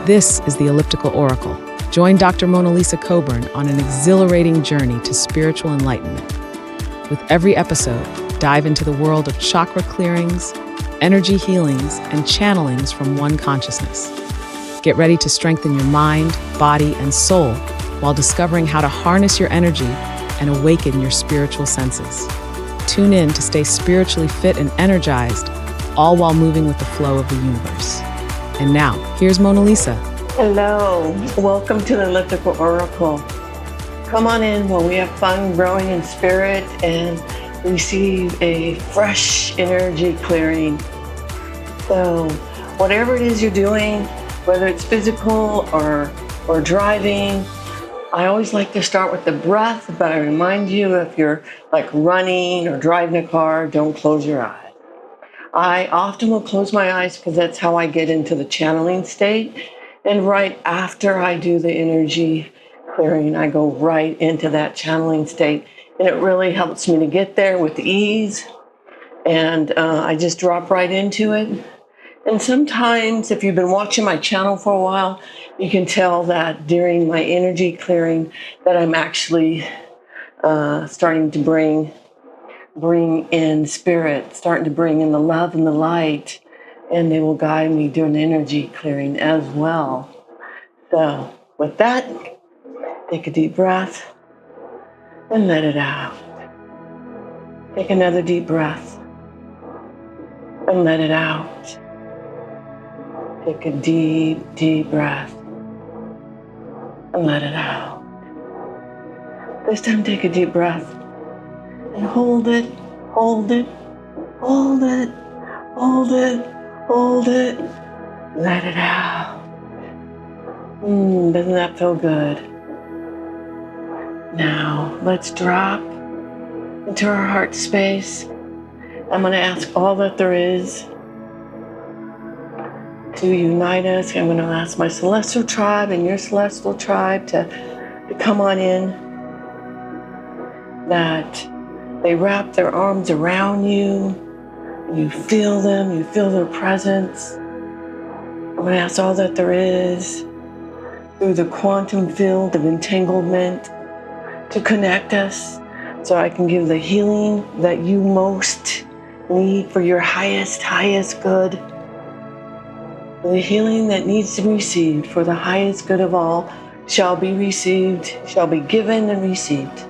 This is the Elliptical Oracle. Join Dr. MonaLisa Coburn on an exhilarating journey to spiritual enlightenment. With every episode, dive into the world of chakra clearings, energy healings, and channelings from one consciousness. Get ready to strengthen your mind, body, and soul while discovering how to harness your energy and awaken your spiritual senses. Tune in to stay spiritually fit and energized, all while moving with the flow of the universe. And now, here's MonaLisa. Hello, welcome to the Elliptical Oracle. Come on in while we have fun growing in spirit and receive a fresh energy clearing. So, whatever it is you're doing, whether it's physical or driving, I always like to start with the breath, but I remind you if you're like running or driving a car, don't close your eyes. I often will close my eyes because that's how I get into the channeling state. And right after I do the energy clearing, I go right into that channeling state. And it really helps me to get there with ease. And I just drop right into it. And sometimes, if you've been watching my channel for a while, you can tell that during my energy clearing that I'm actually starting to bring in spirit, starting to bring in the love and the light, and they will guide me during the energy clearing as well. So with that, take a deep breath and let it out. Take another deep breath and let it out. Take a deep, deep breath and let it out. This time take a deep breath and hold it, hold it, hold it, hold it, hold it. Let it out. Doesn't that feel good? Now, let's drop into our heart space. I'm going to ask all that there is to unite us. I'm going to ask my celestial tribe and your celestial tribe to come on in. That they wrap their arms around you. You feel them. You feel their presence. I'm going to ask all that there is through the quantum field of entanglement to connect us so I can give the healing that you most need for your highest good. The healing that needs to be received for the highest good of all shall be received, shall be given and received.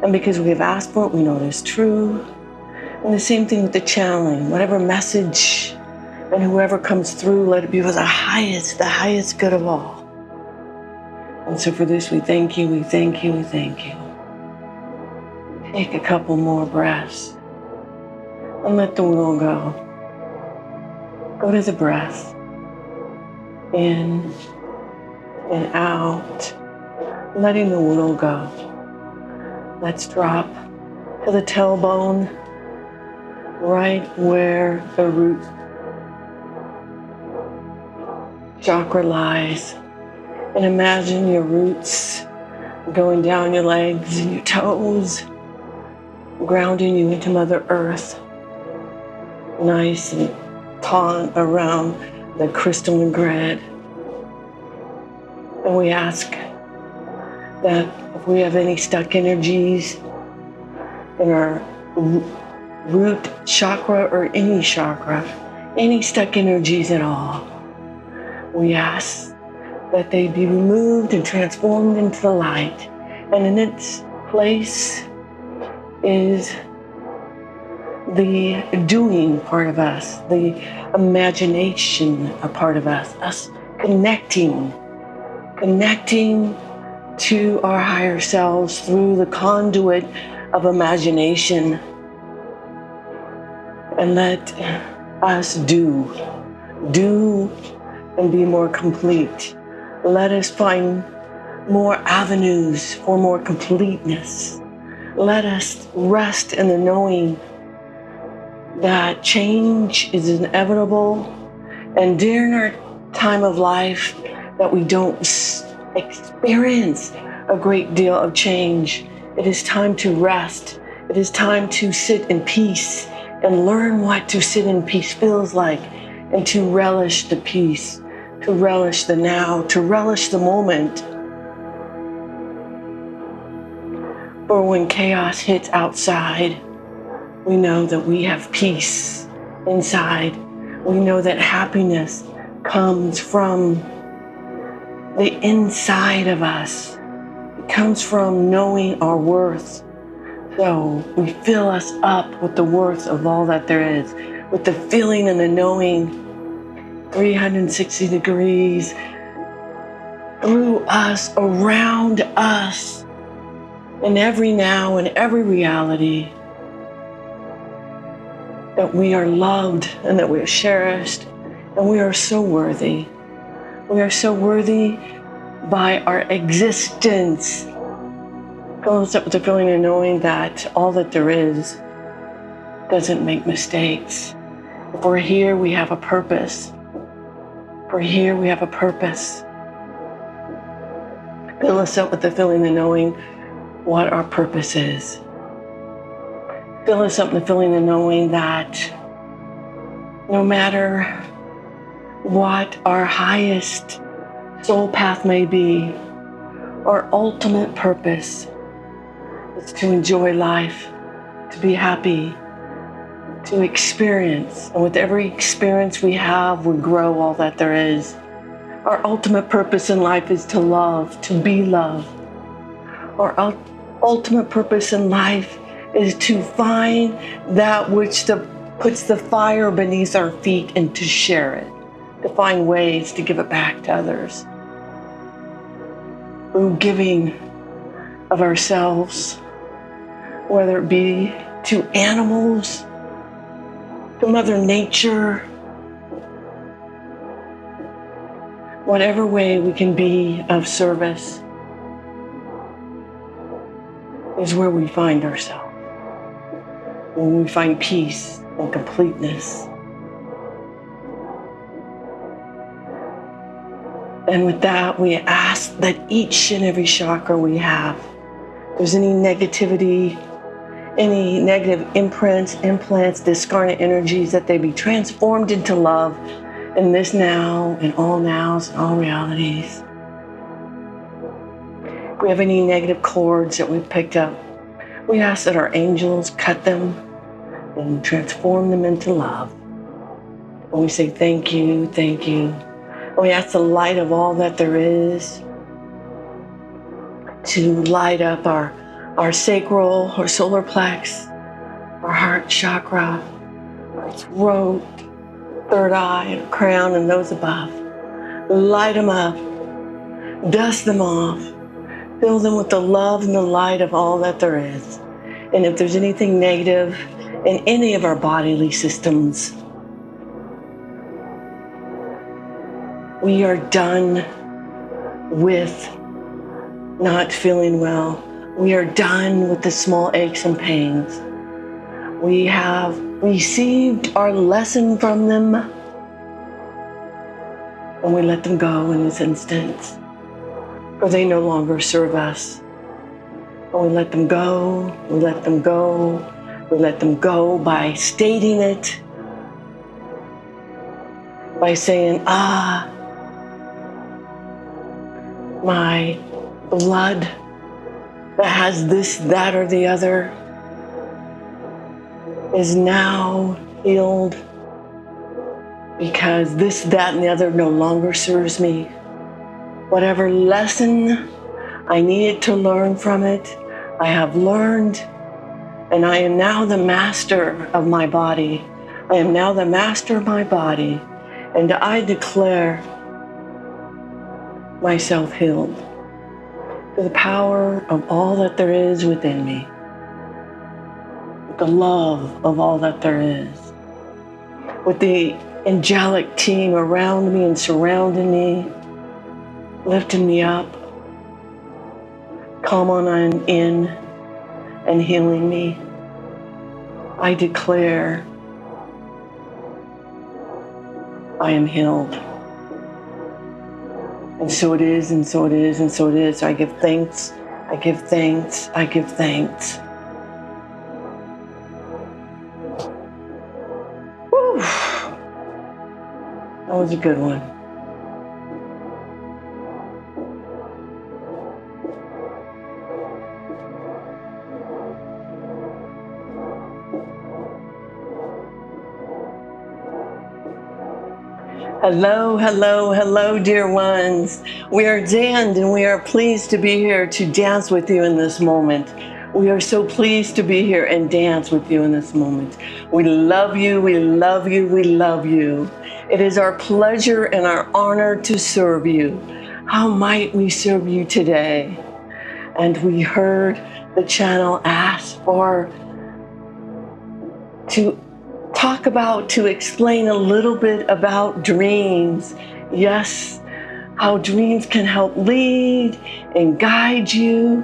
And because we have asked for it, we know it is true. And the same thing with the channeling. Whatever message and whoever comes through, let it be for the highest good of all. And so for this, we thank you, we thank you, we thank you. Take a couple more breaths and let the wheel go. Go to the breath. In and out, letting the wheel go. Let's drop to the tailbone, right where the root chakra lies. And imagine your roots going down your legs and your toes, grounding you into Mother Earth, nice and taut around the crystalline grid. And we ask that if we have any stuck energies in our root chakra or any chakra, any stuck energies at all, we ask that they be removed and transformed into the light. And in its place is the doing part of us, the imagination a part of us connecting to our higher selves through the conduit of imagination. And let us do and be more complete. Let us find more avenues for more completeness. Let us rest in the knowing that change is inevitable, and during our time of life that we don't experience a great deal of change, it is time to rest. It is time to sit in peace and learn what to sit in peace feels like and to relish the peace to relish the now, to relish the moment. For when chaos hits outside, we know that we have peace inside. We know that happiness comes from the inside of us. It comes from knowing our worth. So we fill us up with the worth of all that there is, with the feeling and the knowing 360 degrees through us, around us, in every now and every reality, that we are loved and that we are cherished and we are so worthy. We are so worthy by our existence. Fill us up with the feeling of knowing that all that there is doesn't make mistakes. If we're here, we have a purpose. If we're here, we have a purpose. Fill us up with the feeling of knowing what our purpose is. Fill us up with the feeling of knowing that no matter what our highest soul path may be, our ultimate purpose is to enjoy life, to be happy, to experience. And with every experience we have, we grow all that there is. Our ultimate purpose in life is to love, to be loved. Our ultimate purpose in life is to find that which puts the fire beneath our feet and to share it, to find ways to give it back to others. Through giving of ourselves, whether it be to animals, to Mother Nature, whatever way we can be of service is where we find ourselves, when we find peace and completeness. And with that, we ask that each and every chakra we have, if there's any negativity, any negative imprints, implants, discarnate energies, that they be transformed into love in this now, in all nows, and all realities. If we have any negative cords that we've picked up, we ask that our angels cut them and transform them into love. And we say thank you, thank you. And we ask the light of all that there is to light up our sacral, our solar plex, our heart chakra, our throat, third eye, our crown, and those above. Light them up, dust them off, fill them with the love and the light of all that there is. And if there's anything negative in any of our bodily systems, we are done with not feeling well. We are done with the small aches and pains. We have received our lesson from them, and we let them go in this instance, for they no longer serve us. And we let them go, we let them go, we let them go by stating it, by saying, my blood that has this, that, or the other is now healed because this, that, and the other no longer serves me. Whatever lesson I needed to learn from it, I have learned, and I am now the master of my body. I am now the master of my body, and I declare myself healed through the power of all that there is within me, with the love of all that there is, with the angelic team around me and surrounding me, lifting me up, come on in and healing me. I declare I am healed. And so it is, and so it is, and so it is. I give thanks, I give thanks, I give thanks. Whew. That was a good one. Hello, hello, hello, dear ones. We are XAND, and we are pleased to be here to dance with you in this moment. We are so pleased to be here and dance with you in this moment. We love you, we love you, we love you. It is our pleasure and our honor to serve you. How might we serve you today? And we heard the channel ask to explain a little bit about dreams. Yes, how dreams can help lead and guide you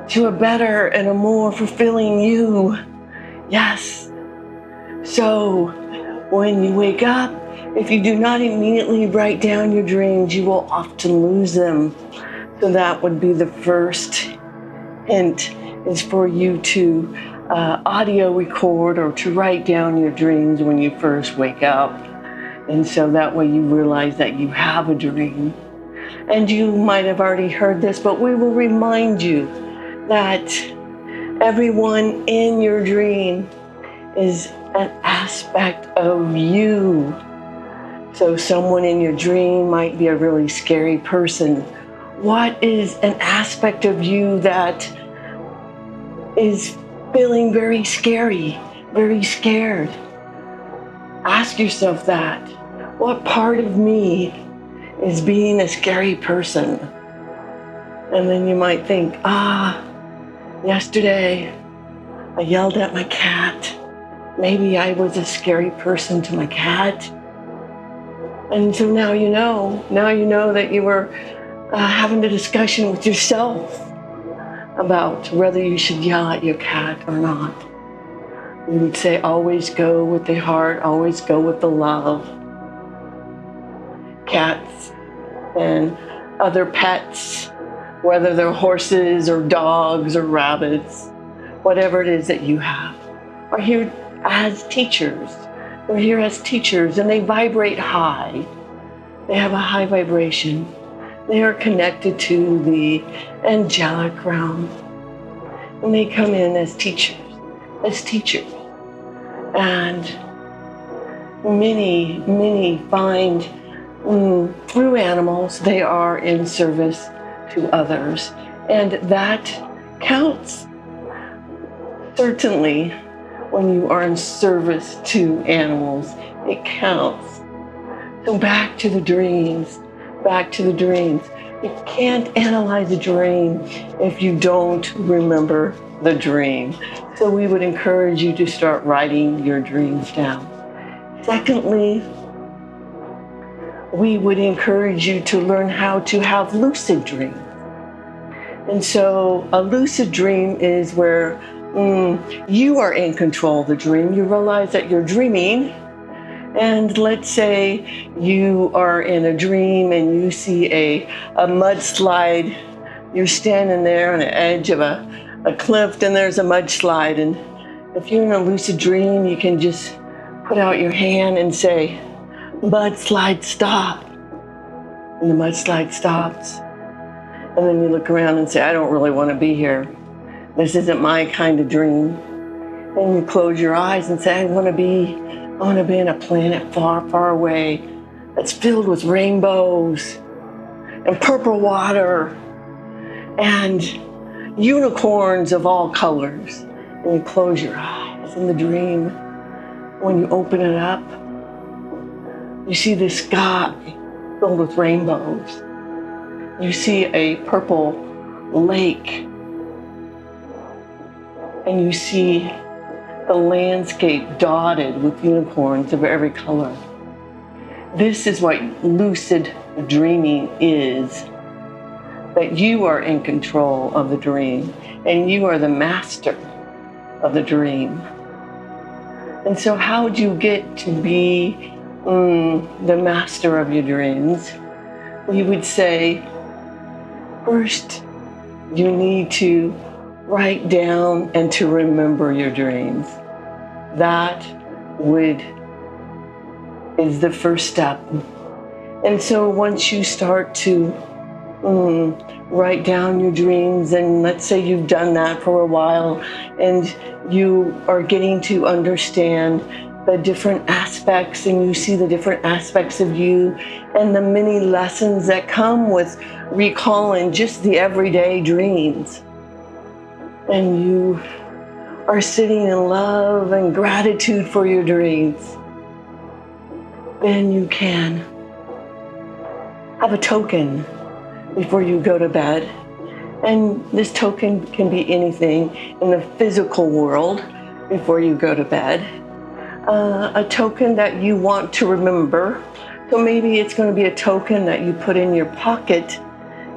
to a better and a more fulfilling you. Yes. So when you wake up, if you do not immediately write down your dreams, you will often lose them. So that would be the first hint, is for you to audio record or to write down your dreams when you first wake up. And so that way you realize that you have a dream. And you might have already heard this, but we will remind you that everyone in your dream is an aspect of you. So someone in your dream might be a really scary person. What is an aspect of you that is feeling very scary, very scared? Ask yourself that. What part of me is being a scary person? And then you might think, yesterday I yelled at my cat. Maybe I was a scary person to my cat. And so now you know that you were having a discussion with yourself about whether you should yell at your cat or not. We would say, always go with the heart, always go with the love. Cats and other pets, whether they're horses or dogs or rabbits, whatever it is that you have, are here as teachers. They're here as teachers, and they vibrate high. They have a high vibration. They are connected to the angelic realm. And they come in as teachers. And many find through animals, they are in service to others. And that counts. Certainly, when you are in service to animals, it counts. So back to the dreams. You can't analyze a dream if you don't remember the dream. So we would encourage you to start writing your dreams down. Secondly, we would encourage you to learn how to have lucid dreams. And so a lucid dream is where you are in control of the dream. You realize that you're dreaming. And let's say you are in a dream and you see a mudslide. You're standing there on the edge of a cliff, and there's a mudslide. And if you're in a lucid dream, you can just put out your hand and say, mudslide, stop. And the mudslide stops. And then you look around and say, I don't really want to be here. This isn't my kind of dream. And you close your eyes and say, I want to be in a planet far, far away that's filled with rainbows and purple water and unicorns of all colors. And you close your eyes in the dream. When you open it up, you see the sky filled with rainbows. You see a purple lake. And you see the landscape dotted with unicorns of every color. This is what lucid dreaming is. That you are in control of the dream, and you are the master of the dream. And so how do you get to be the master of your dreams? We would say, first, you need to write down and to remember your dreams. That is the first step. And so once you start to write down your dreams, and let's say you've done that for a while and you are getting to understand the different aspects, and you see the different aspects of you and the many lessons that come with recalling just the everyday dreams. And you are sitting in love and gratitude for your dreams. Then you can have a token before you go to bed. And this token can be anything in the physical world before you go to bed. A token that you want to remember. So maybe it's going to be a token that you put in your pocket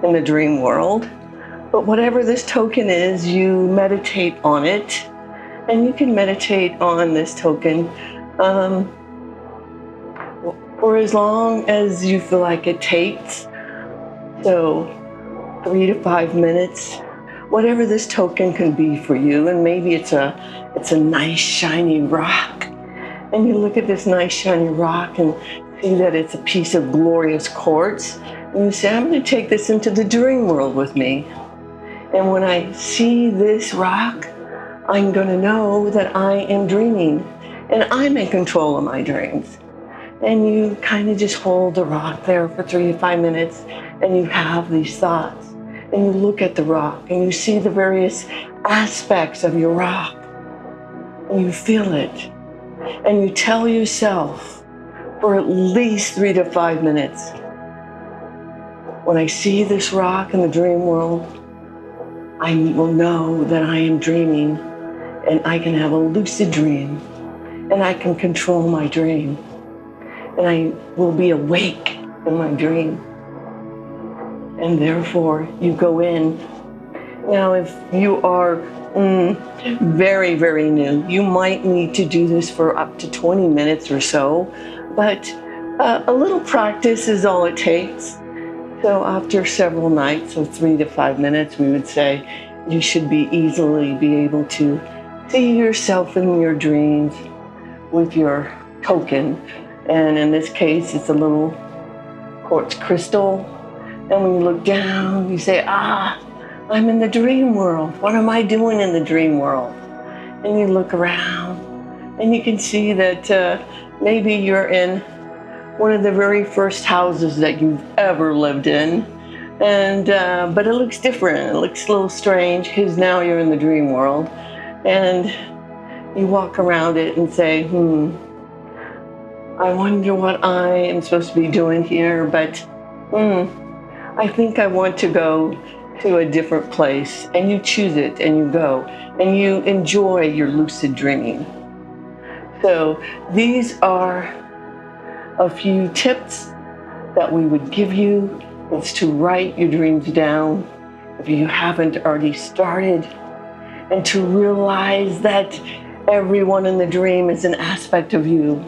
in the dream world. But whatever this token is, you meditate on it. And you can meditate on this token for as long as you feel like it takes. So 3 to 5 minutes, whatever this token can be for you. And maybe it's a nice shiny rock. And you look at this nice shiny rock and see that it's a piece of glorious quartz. And you say, I'm going to take this into the dream world with me. And when I see this rock, I'm going to know that I am dreaming and I'm in control of my dreams. And you kind of just hold the rock there for 3 to 5 minutes and you have these thoughts. And you look at the rock and you see the various aspects of your rock. And you feel it. And you tell yourself for at least 3 to 5 minutes, when I see this rock in the dream world, I will know that I am dreaming and I can have a lucid dream and I can control my dream and I will be awake in my dream. And therefore you go in. Now, if you are very, very new, you might need to do this for up to 20 minutes or so, but a little practice is all it takes. So after several nights, so 3 to 5 minutes, we would say you should easily be able to see yourself in your dreams with your token. And in this case, it's a little quartz crystal. And when you look down, you say, I'm in the dream world. What am I doing in the dream world? And you look around and you can see that maybe you're in one of the very first houses that you've ever lived in. And but it looks different. It looks a little strange because now you're in the dream world. And you walk around it and say, I wonder what I am supposed to be doing here, but I think I want to go to a different place. And you choose it and you go and you enjoy your lucid dreaming. So these are a few tips that we would give you. Is to write your dreams down if you haven't already started, and to realize that everyone in the dream is an aspect of you.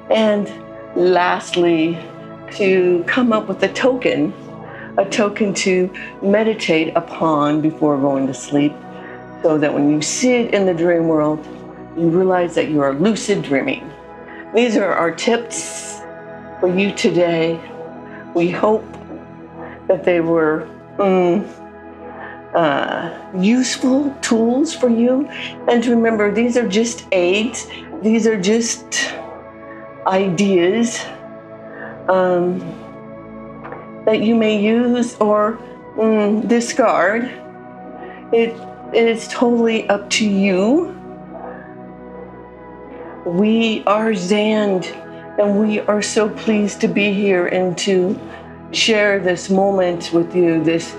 And lastly, to come up with a token to meditate upon before going to sleep, so that when you sit in the dream world, you realize that you are lucid dreaming. These are our tips for you today. We hope that they were useful tools for you. And to remember, these are just aids. These are just ideas that you may use or discard. It is totally up to you. We are XAND, and we are so pleased to be here and to share this moment with you, this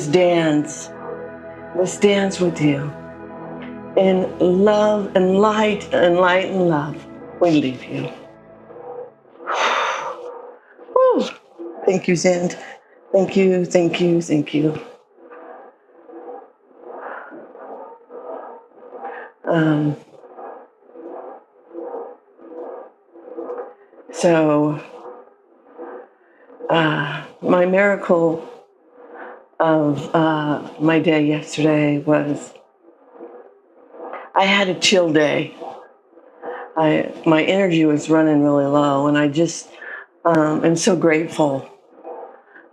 dance with you. In love and light and love, we leave you. Whew. Thank you, XAND. Thank you. So, my miracle of my day yesterday was I had a chill day. My energy was running really low, and I just am so grateful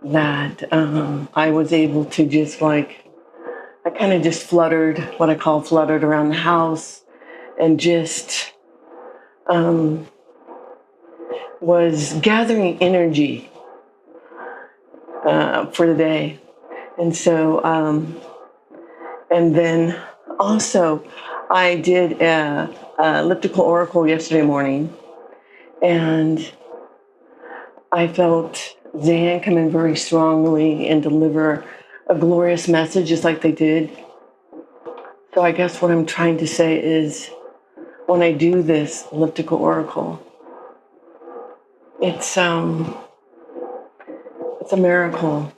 that I was able to just I kind of just fluttered, what I call fluttered around the house, and just was gathering energy for the day. And so, and then also I did a Elliptical Oracle yesterday morning, and I felt Zan come in very strongly and deliver a glorious message just like they did. So I guess what I'm trying to say is, when I do this Elliptical Oracle, it's a miracle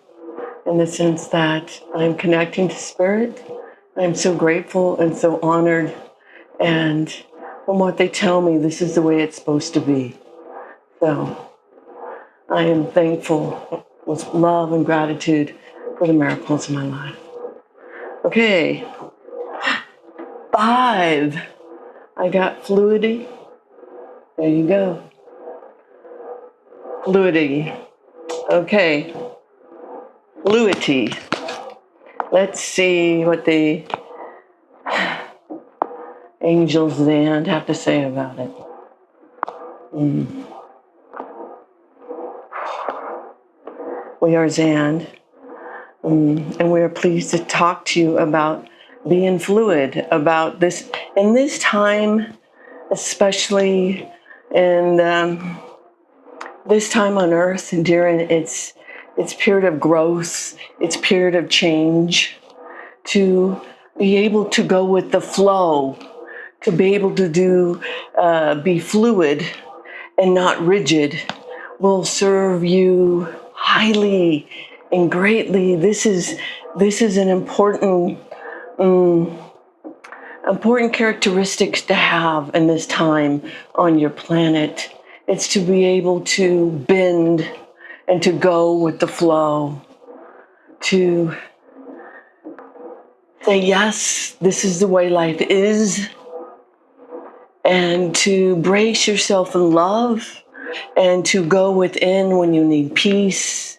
in the sense that I'm connecting to spirit. I'm so grateful and so honored, and from what they tell me, this is the way it's supposed to be. So I am thankful with love and gratitude for the miracles in my life. Okay, 5. I got Fluidity. There you go. Fluidity. Okay. Fluidity. Let's see what the angels Zand have to say about it. We are Zand, and we are pleased to talk to you about being fluid, about this, in this time, especially in this time on Earth, and during its period of growth, its period of change, to be able to go with the flow, to be able to be fluid and not rigid, will serve you highly and greatly. This is an important characteristics to have in this time on your planet. It's to be able to bend and to go with the flow, to say, yes, this is the way life is, and to brace yourself in love, and to go within when you need peace,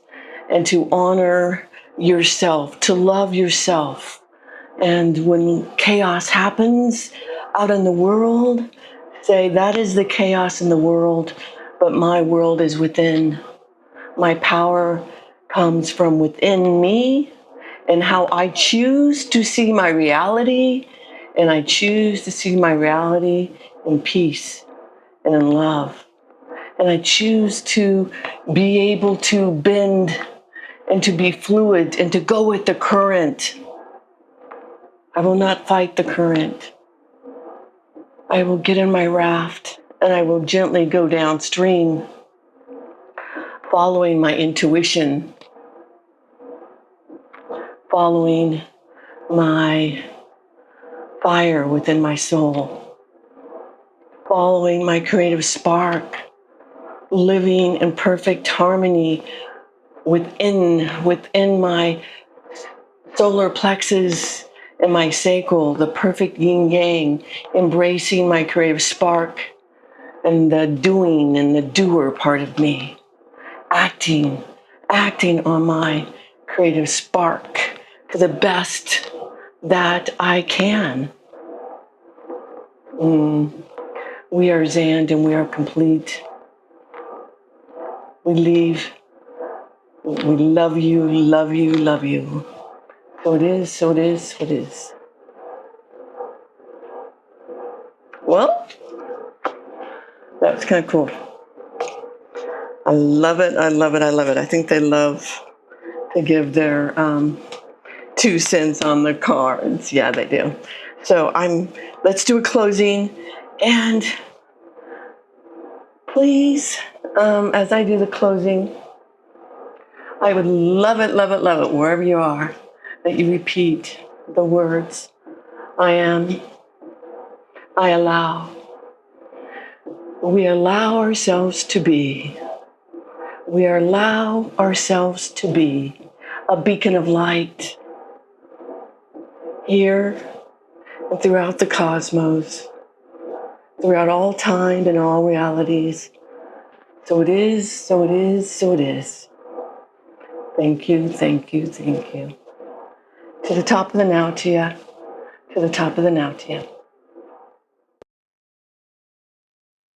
and to honor yourself, to love yourself. And when chaos happens out in the world, say, that is the chaos in the world, but my world is within. My power comes from within me, and how I choose to see my reality, and I choose to see my reality in peace and in love. And I choose to be able to bend and to be fluid and to go with the current. I will not fight the current. I will get in my raft and I will gently go downstream, following my intuition, following my fire within my soul, following my creative spark, living in perfect harmony within my solar plexus and my sacral, the perfect yin yang, embracing my creative spark and the doing and the doer part of me, acting on my creative spark to the best that I can. We are Zand and we are complete. We leave. We love you, love you, love you. So it is, so it is, so it is. Well, that was kind of cool. I love it, I love it, I love it. I think they love to give their 2 cents on the cards. Yeah, they do. So let's do a closing. And please, as I do the closing, I would love it, love it, love it, wherever you are, that you repeat the words, I am, I allow. We allow ourselves to be. We allow ourselves to be a beacon of light here and throughout the cosmos, throughout all time and all realities. So it is, so it is, so it is. Thank you, thank you, thank you. To the top of the now to you, to the top of the now to you.